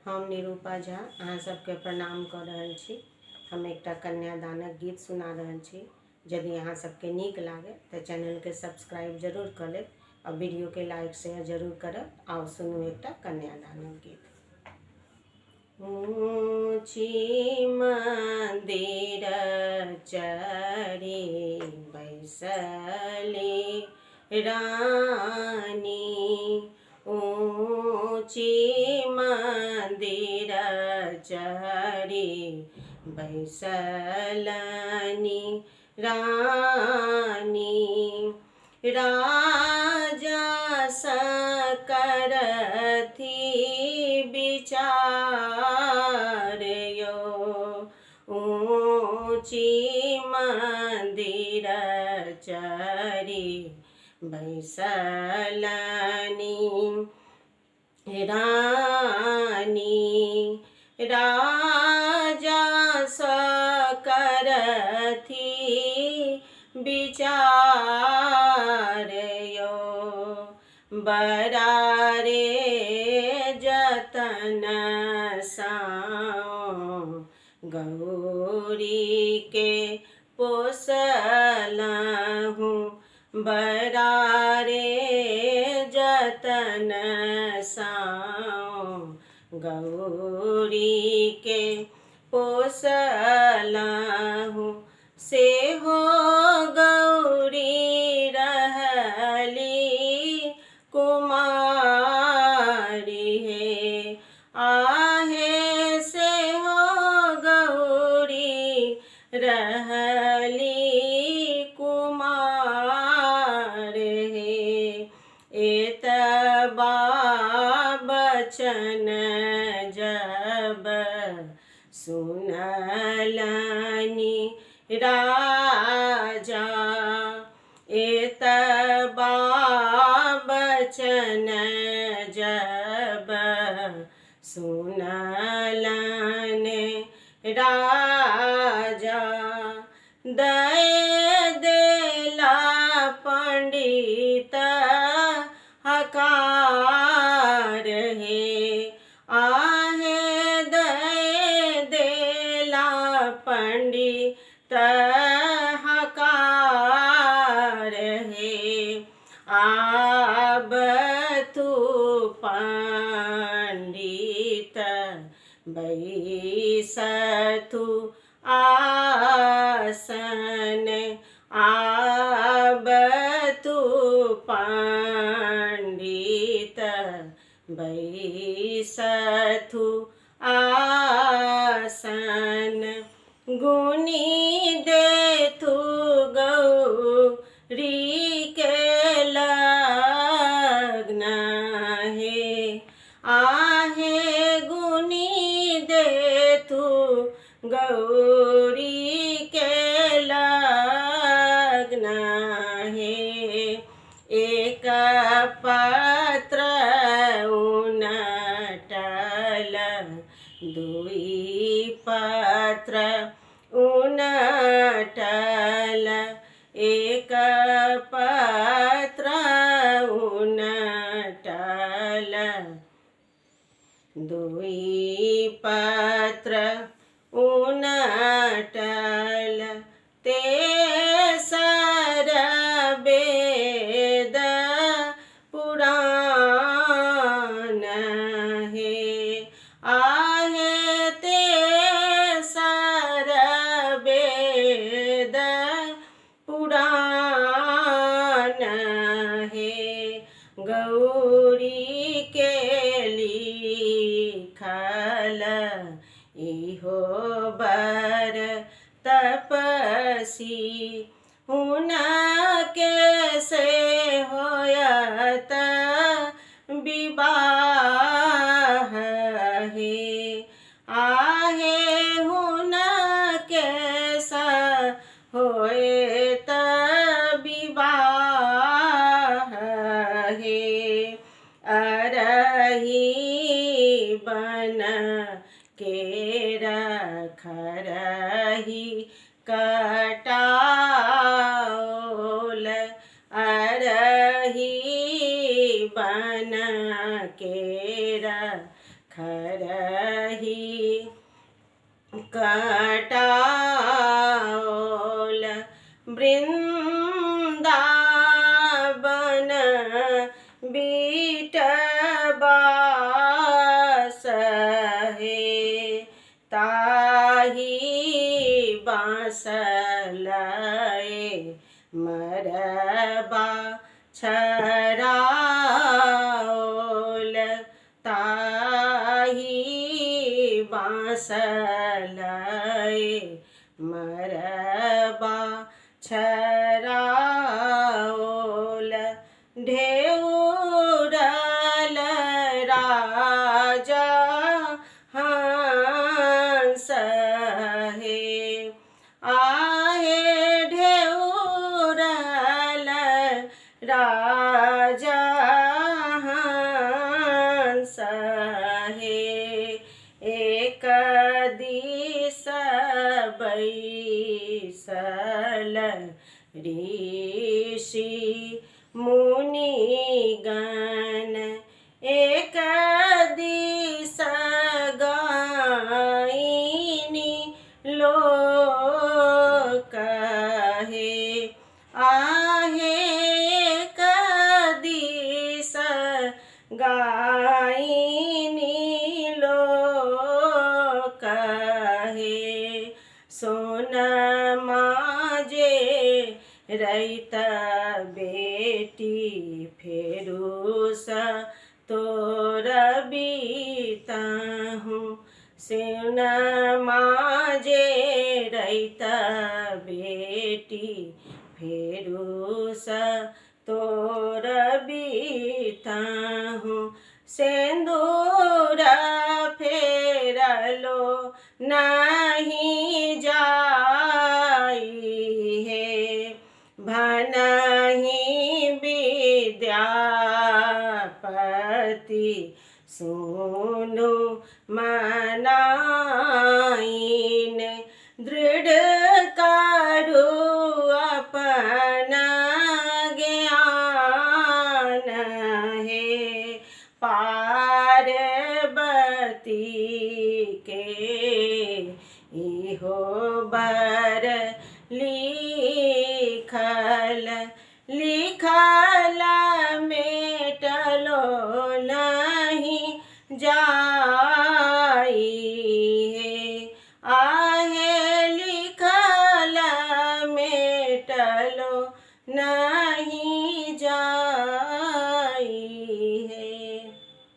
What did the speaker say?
हम निरूपा झा अहाँ सबके प्रणाम कऽ रहल छी। हम एकटा कन्यादानक गीत सुना रहल छी। यदि अहाँ सबके नीक लागे तऽ चैनल के सब्सक्राइब जरूर कर लेब और वीडियो के लाइक शेयर जरूर करब। आओ सुनू एकटा कन्यादानक गीत। ऊँची मंदिर चढ़ी बैसली रानी, ऊँची मंदिर चढ़ी बैसलनी रानी। राजा सकरथी विचार यो, ऊँची मंदिर चढ़ी बैसलनी रानी। राजा सकरथी विचार यो, बड़ा रे जतन साओ गौरी के पोसलहूँ। बड़ा रे जतन साओ गौरी के पोसलहूँ। से हो गौरी रहली कुमारी हे, आहे से हो गौरी रहली कुमार हे। एतबा बचन जब सुनलनि राजा, एतबा बचन जब सुनलनि राजा। दय देला पंडित हकार हे, आहे दय देला पंडित हकार हे। आब तू पंडित बैसथु आसन, आब तू पंडित बैसथु आसन। गुनी देथु गौरी के लग्न हे, आहे गुनी देथु गौरी के लग्न हे। एक पत्र उनटल, दुई पत्र उनटल, एक पत्र उनटल, दुई पत्र उनटल। तेसर वेद पुराण हे, आहे तेसर वेद पुराण हे। गौरी के लिखल इहो बर तपसी, हुनके से होयत विवाह हे, आहे हुनके से होयत विवाह हे। अरही बन के रखरही कटाओल, अरही बन के खरही कटाओल वृंदावन बीटबास हे ताही बाँसलए मरबा छराओल ताही बाँसलए मरबा छराओल ढेउरल राजा हंस हे आहे ढेउरल राजा हंस हे एक दिस बैसल ऋषि मुनिगण एक दिस गाइनी लोक हे आहे एक दिस गाइनी लोक हे सोन माजे रैत बेटी फेरुस तोर बीताहूँ सोन माजे रैत बेटी फेरुस तोर बीताहूँ सिंदूर फेरलो नहीं जाई है भनहि विद्यापति सुनु मनाइन दृढ़ करू अपन ज्ञान है पार्वती के इहो बर लिखल लिखल मेटलो नहीं जा